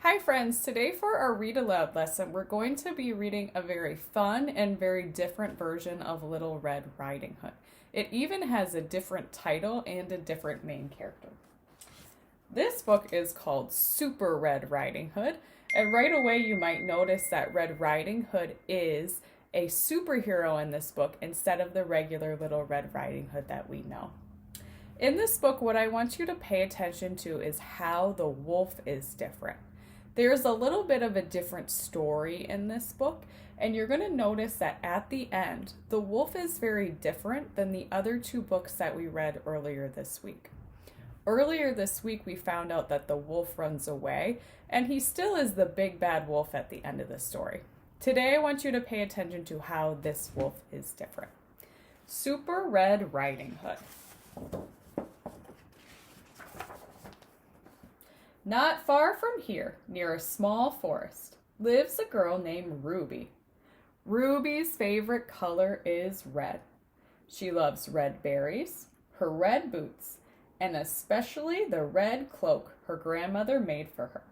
Hi friends, today for our Read Aloud lesson, we're going to be reading a very fun and very different version of Little Red Riding Hood. It even has a different title and a different main character. This book is called Super Red Riding Hood, and right away you might notice that Red Riding Hood is a superhero in this book instead of the regular Little Red Riding Hood that we know. In this book, what I want you to pay attention to is how the wolf is different. There's a little bit of a different story in this book, and you're going to notice that at the end, the wolf is very different than the other two books that we read earlier this week. Earlier this week, we found out that the wolf runs away, and he still is the big bad wolf at the end of the story. Today, I want you to pay attention to how this wolf is different. Super Red Riding Hood. Not far from here, near a small forest, lives a girl named Ruby. Ruby's favorite color is red. She loves red berries, her red boots, and especially the red cloak her grandmother made for her.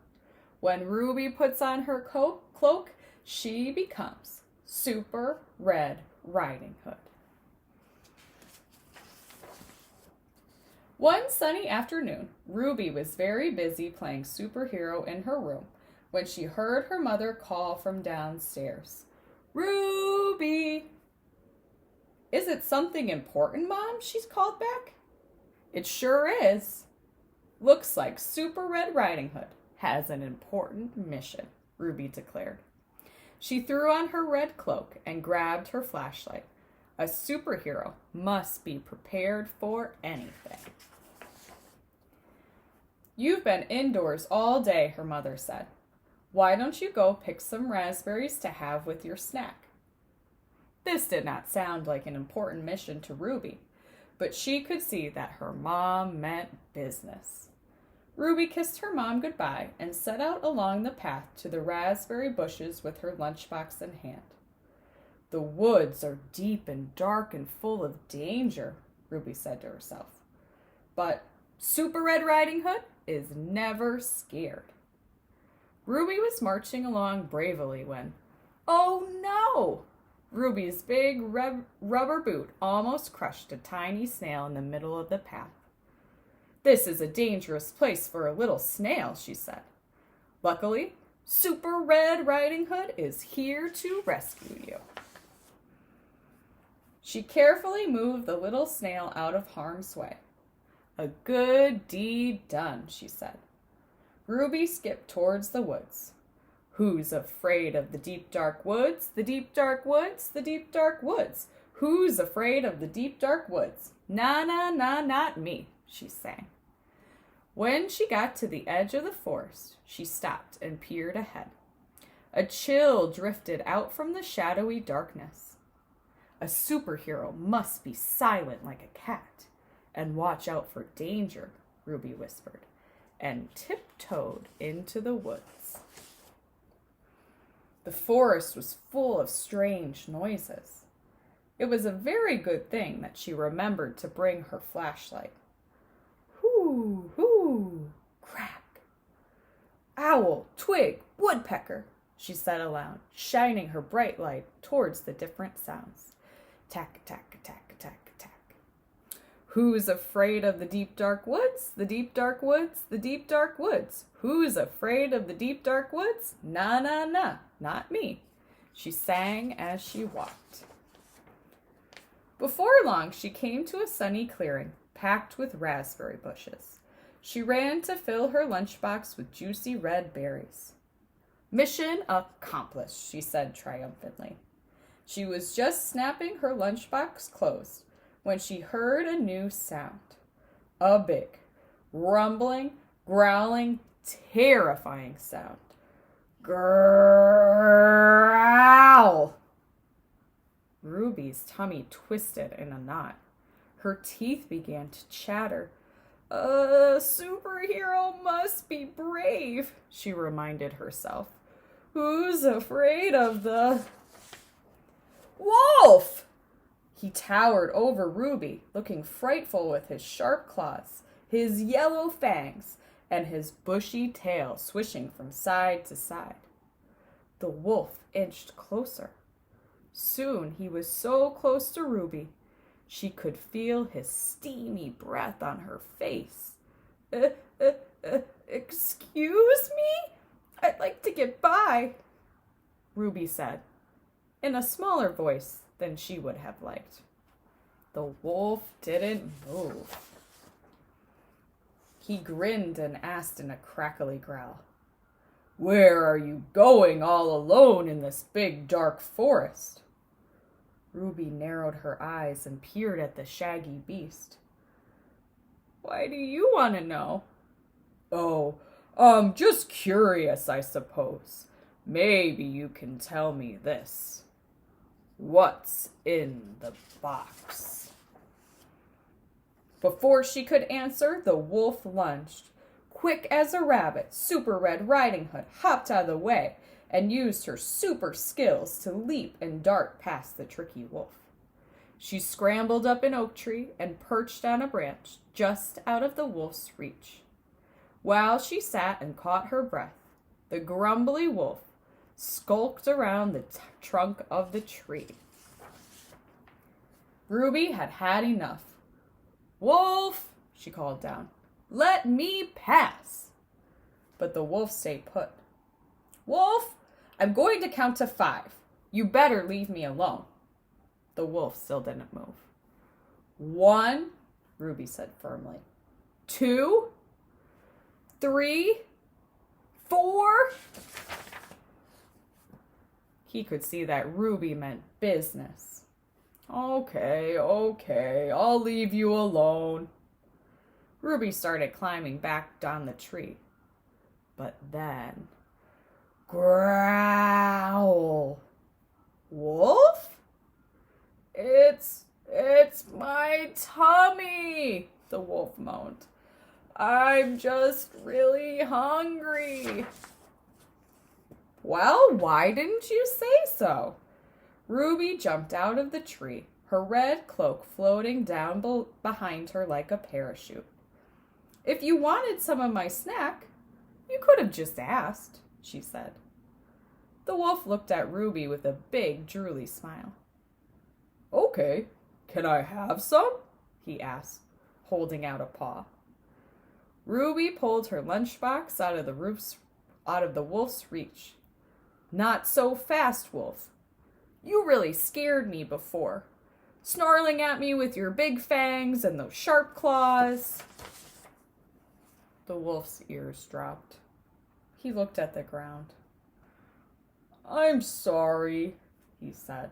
When Ruby puts on her cloak, she becomes Super Red Riding Hood. One sunny afternoon, Ruby was very busy playing superhero in her room when she heard her mother call from downstairs. "Ruby!" "Is it something important, Mom?" she's called back. "It sure is. Looks like Super Red Riding Hood has an important mission," Ruby declared. She threw on her red cloak and grabbed her flashlight. A superhero must be prepared for anything. "You've been indoors all day," her mother said. "Why don't you go pick some raspberries to have with your snack?" This did not sound like an important mission to Ruby, but she could see that her mom meant business. Ruby kissed her mom goodbye and set out along the path to the raspberry bushes with her lunchbox in hand. "The woods are deep and dark and full of danger," Ruby said to herself. But Super Red Riding Hood is never scared. Ruby was marching along bravely when, oh no! Ruby's big rubber boot almost crushed a tiny snail in the middle of the path. "This is a dangerous place for a little snail," she said. "Luckily, Super Red Riding Hood is here to rescue you." She carefully moved the little snail out of harm's way. "A good deed done," she said. Ruby skipped towards the woods. "Who's afraid of the deep dark woods, the deep dark woods, the deep dark woods? Who's afraid of the deep dark woods? Na, na, na, not me," she sang. When she got to the edge of the forest, she stopped and peered ahead. A chill drifted out from the shadowy darkness. "A superhero must be silent like a cat and watch out for danger," Ruby whispered, and tiptoed into the woods. The forest was full of strange noises. It was a very good thing that she remembered to bring her flashlight. "Hoo, hoo, crack. Owl, twig, woodpecker," she said aloud, shining her bright light towards the different sounds. Tack, tack, tack, tack, tack. "Who's afraid of the deep dark woods, the deep dark woods, the deep dark woods? Who's afraid of the deep dark woods? Na, na, na, not me," she sang as she walked. Before long, she came to a sunny clearing, packed with raspberry bushes. She ran to fill her lunchbox with juicy red berries. "Mission accomplished," she said triumphantly. She was just snapping her lunchbox closed when she heard a new sound. A big, rumbling, growling, terrifying sound. Growl! Ruby's tummy twisted in a knot. Her teeth began to chatter. "A superhero must be brave," she reminded herself. "Who's afraid of the wolf?" He towered over Ruby, looking frightful with his sharp claws, his yellow fangs, and his bushy tail swishing from side to side. The wolf inched closer. Soon he was so close to Ruby, she could feel his steamy breath on her face. Excuse me? I'd like to get by, Ruby said, in a smaller voice than she would have liked. The wolf didn't move. He grinned and asked in a crackly growl, "Where are you going all alone in this big dark forest?" Ruby narrowed her eyes and peered at the shaggy beast. "Why do you want to know?" "Oh, just curious, I suppose. Maybe you can tell me this. What's in the box?" Before she could answer, the wolf lunged. Quick as a rabbit, Super Red Riding Hood hopped out of the way and used her super skills to leap and dart past the tricky wolf. She scrambled up an oak tree and perched on a branch just out of the wolf's reach. While she sat and caught her breath, the grumbly wolf skulked around the trunk of the tree. Ruby had had enough. "Wolf," she called down, "let me pass." But the wolf stayed put. "Wolf, I'm going to count to 5. You better leave me alone." The wolf still didn't move. 1, Ruby said firmly. 2, 3, 4. He could see that Ruby meant business. Okay, I'll leave you alone." Ruby started climbing back down the tree. But then, growl. "Wolf? It's my tummy," the wolf moaned. "I'm just really hungry." "Well, why didn't you say so?" Ruby jumped out of the tree, her red cloak floating down behind her like a parachute. "If you wanted some of my snack, you could have just asked," she said. The wolf looked at Ruby with a big, drooly smile. "Okay, can I have some?" he asked, holding out a paw. Ruby pulled her lunchbox out of the wolf's reach. "Not so fast, wolf. You really scared me before, snarling at me with your big fangs and those sharp claws." The wolf's ears dropped. He looked at the ground. "I'm sorry," he said.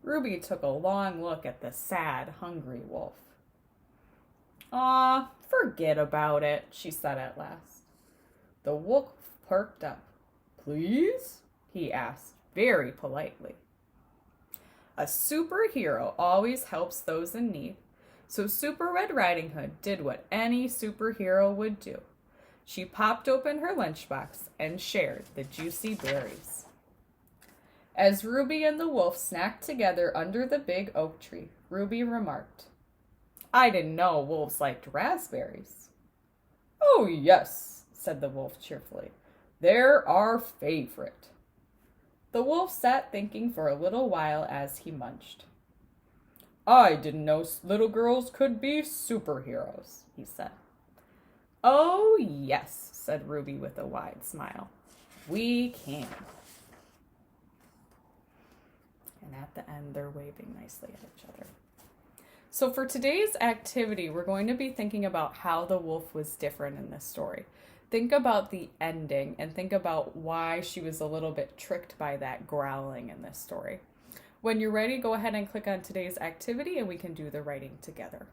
Ruby took a long look at the sad, hungry wolf. "Aw, forget about it," she said at last. The wolf perked up. "Please?" he asked, very politely. A superhero always helps those in need, so Super Red Riding Hood did what any superhero would do. She popped open her lunchbox and shared the juicy berries. As Ruby and the wolf snacked together under the big oak tree, Ruby remarked, "I didn't know wolves liked raspberries." "Oh, yes," said the wolf cheerfully. "They're our favorite." The wolf sat thinking for a little while as he munched. "I didn't know little girls could be superheroes," he said. "Oh, yes," said Ruby with a wide smile. "We can." And at the end, they're waving nicely at each other. So for today's activity, we're going to be thinking about how the wolf was different in this story. Think about the ending and think about why she was a little bit tricked by that growling in this story. When you're ready, go ahead and click on today's activity and we can do the writing together.